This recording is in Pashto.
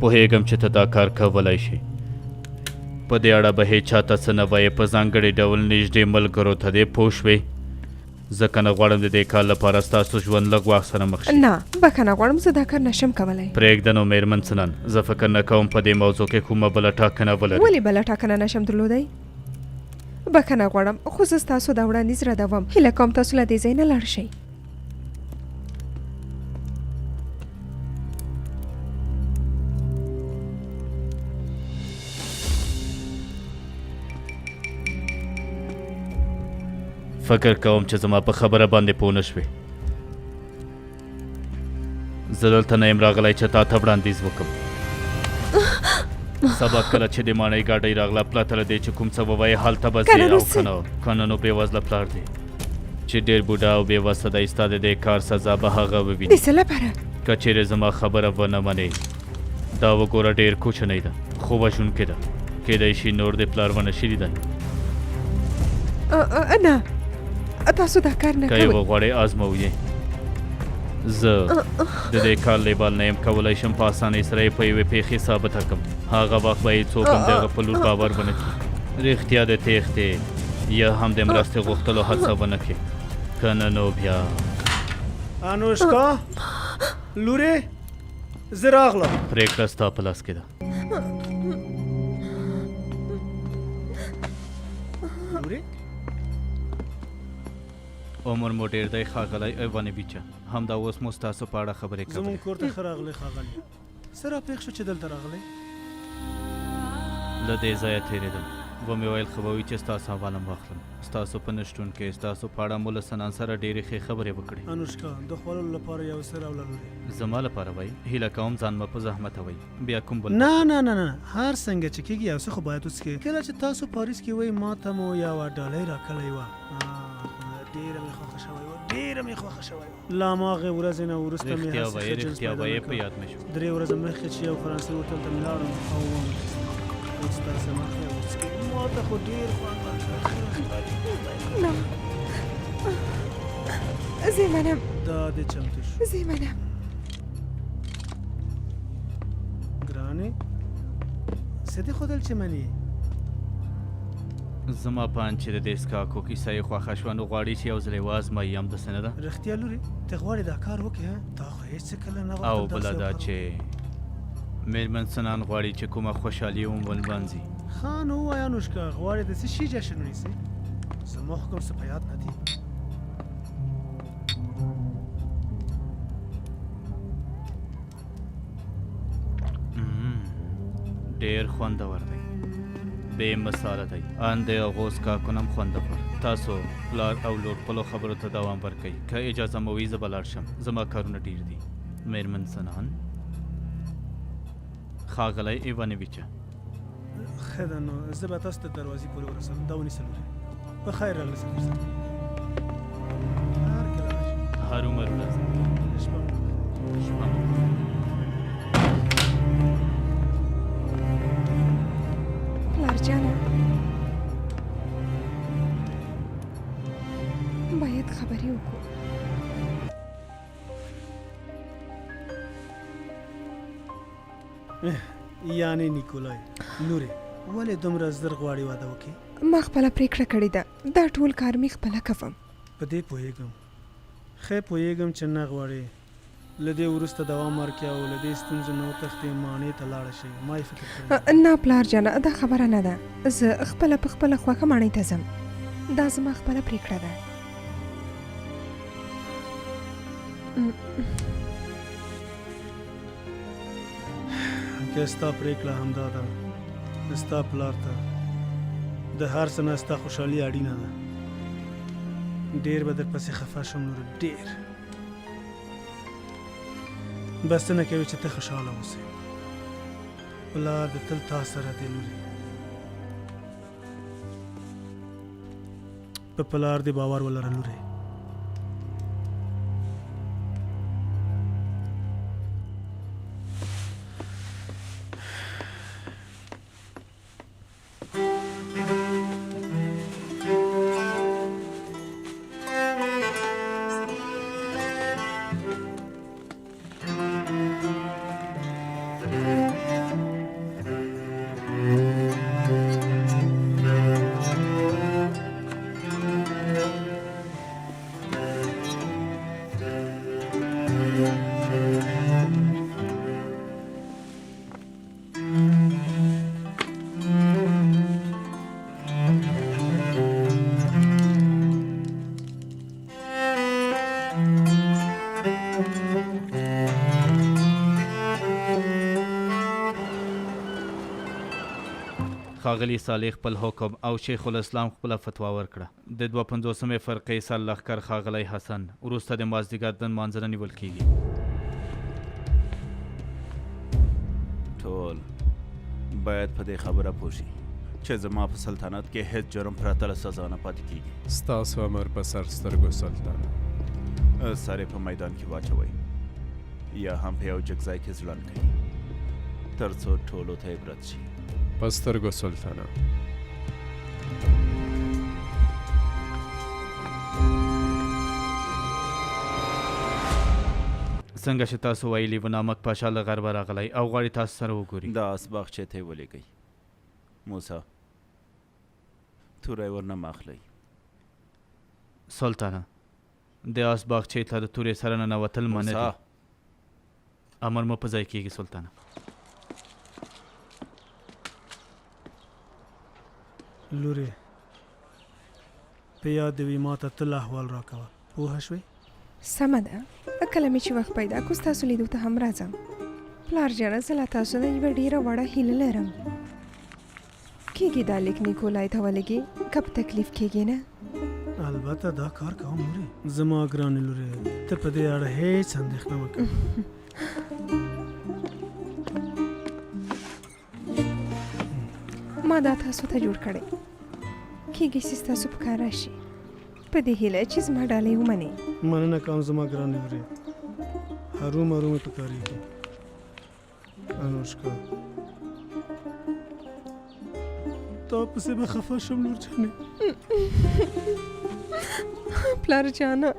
پوهیږم چې ته دا کار کولی شي. په دې اړه به هېچا ته څه نه وایې، په ځانګړي ډول نږدې ملګرو ته دې پوه شوې. ځکه نه غواړم د دې کار لپاره ستاسو ژوند لږ وخت سره مخ شي. نه بخښنه غواړم، زه دا کار نشم کولی. پرېږده نو مېرمن سنن، زه فکر نه کوم په دې موضوع کې کومه بله ټاکنه ولري. ولې بله ټاکنه نشم درلودی؟ بخښنه غواړم، خو زه ستاسو دا وړاندیز ردوم. هیله کوم تاسو له دې ځای نه لاړ شئ. فکر کوم چې زما په خبره باندې پوه نه شوې. زه دلته نه یم راغلی چې تا ته وړاندیز وکړم. سبا کله چې د ماڼۍ ګاډۍ راغله پرته له دې چې کوم څه ووایې هلته به ځې او که نه نو بېوزله پلار دی چې ډېر بوډا او بېوسه دی. ستا د دې کار سزا به هغه وویني. د څه لپاره؟ که چیرې زما خبره ونه منې دا وګوره ډېر کوچنی ده خو وژونکې ده. کیدای شي نور د پلار ونه شوي دی. نه تاسو دا کار نه کوئ. که یې وغواړئ ازموو یې. زه د دې کار لیبال نه یم کولی شم په اسانۍ سره یې په یوې پېښې ثابته کړم. هغه وخت به یې څوک هم د هغه په لور باور ونه کړي. رښتیا د تېښتې یا هم د مرستې غوښتلو هڅه ونه کړي. که نه نو بیا انوشکا لورې زه راغلم. پرېکړه ستا په لاس کې ده. لورې عمر مو ډېر دی ښاغلی ایوانویچه. همدا اوس مو ستاسو په اړه خبرې کوئ. زموږ کور ته ښه راغلی ښاغلی. څه راپېښ شو چې دلته راغلی؟ له دې ځایه تېرېدم. ومې ویل ښه به وي چې ستاسو حوالم واخلم. ستاسو په نشتون کې ستاسو په اړه مو له سنان سره ډېرې ښې خبرې وکړې. انوشکا د خوړلو لپاره یو څه راوړه لورې. زما لپاره وایي؟ هیله کوم ځان مه په زحمت وایي. بیا کوم بل؟ نه نه نه نه هر څنګه چې کېږي یو څه خو باید وڅښې. کله چې تاسو پاریس کې وایي ما ته مو یوه ډالۍ راکړې وه. ډېره مې خوښه شوې وه، ډېره مې خوښه شوې وه. له هماغې ورځې نه وروسته مې هسې ښه جنس پیدا نه په یاد مې شو. 3 ورځې مخکې چې یو فرانسوي هوټل ته مې لاړم او اوس تاسې مخې وڅښې. ما ته خو ډېر خوند ورکړ. نه زه منم. دا دې چمتو شو. زه منم. ګرانې څه دې ښودل چې منې؟ زما په اند چې د دې څښاکو کیسه یې خوښه شوه نو غواړي چې یو ځل یې وازمایي. همداسې نه ده؟ رښتیا لورې ته غواړې دا کار وکړې؟ تا خو هېڅ څه کله نه او بله دا چې مېرمن سنان غواړي چې کومه خوشحالي هم ولمانځي. ښه نو ووایه انوشکا غواړې د څه شي جشن ونیسې؟ زما خو کوم څه په یاد نه دي. ډېر خوندور دی، بې مثاله دی. ان د هغو څښاکونه هم خوندور. تاسو پلار او لور خپلو خبرو ته دوام ورکوئ. که اجازه مو وي زه به لاړ شم، زما کارونه ډېر دي. مېرمن سنان ښاغلی ایوانویچه. ښه ده نو زه به تاسو ته دروازې پورې ورسوم. دا ونیسه لورې. په خیر راغلسې درسه. هر کله راشئ. هرومرو شپه مو شپه پلار جانه باید خبرې وکړو. یعنې نیکولای لورې ولې دومره زر غواړې واده وکړې؟ ما خپله پرېکړه کړې ده، دا ټول کار مې خپله کوم. په دې پوهېږم، ښه پوهېږم چې نه غواړې له دې وروسته دوام ورکړې او له دې ستونزو نه وتښتې ماڼۍ ته لاړه شې. ما یې فکر کړی. نه پلار جانه دا خبره نه ده. زه خپله په خپله خوښه ماڼۍ ته ځم. دا زما خپله پرېکړه ده. که ستا پرېکړه همدا ده، ستا پلار ته د هر څه نه ستا خوشحالي اړینه ده. ډېر به درپسې خفه شم نور، ډېر. بس څه نه کوي چې ته خوشحاله اوسې. پلار د تل تا سره دی لورې. په پلار دې باور ولره لورې. ښاغلي صالح خپل حکم او شیخ الاسلام خپله فتوا ورکړه. د 250مې فرقې سرلښکر ښاغلی حسن وروسته د مازدیګر د لمانځه نیول کیږي. ټول باید په دې خبره پوه شي چې زما په سلطنت کې هیڅ جرم پرته له سزا نه پاتې کیږي. ستاسو امر په سر سترګو سلطانه. سر یې په میدان کې واچوئ یا هم په یو جګ ځای کې ځړند کړئ تر څو ټولو ته عبرت شي. په سترګو سلطانه. څنګه چې تاسو ویلي و نامک پاشا له غربه راغلی او غواړي تاسو سره وګوري. دا اسباغچې ته یې ولیږئ. موسی توری ورنه مه اخلئ. سلطانه د اسباغچې ته د تورې سره ننوتل منع دي. امر مو په ځای کیږي سلطانه. لورې په یاد دې وي ما ته تل احوال راکوه. پوه شوې؟ سمه ده. کله مې چې وخت پیدا کو ستاسو لیدو ته هم راځم. پلار جانه زه له تاسو نه یوه ډېره وړه هیله لرم. کېږي دا لیک نیکولای ته ولګي که په تکلیف کېږي نه؟ البته دا کار کوم لورې. زما ګرانې لورې ته په دې اړه هېڅ اندېښنه مه کوه. ما دا تاسو ته جوړ کړی. کېږي چې ستاسو په کار راشي. په دې هیله چې زما ډالۍ ومنې. مننه کوم زما ګرانې لورې. هرو مرو مې پکارېږي. انوشکا تا پسې به خفه شم لور جانې. پلار جانه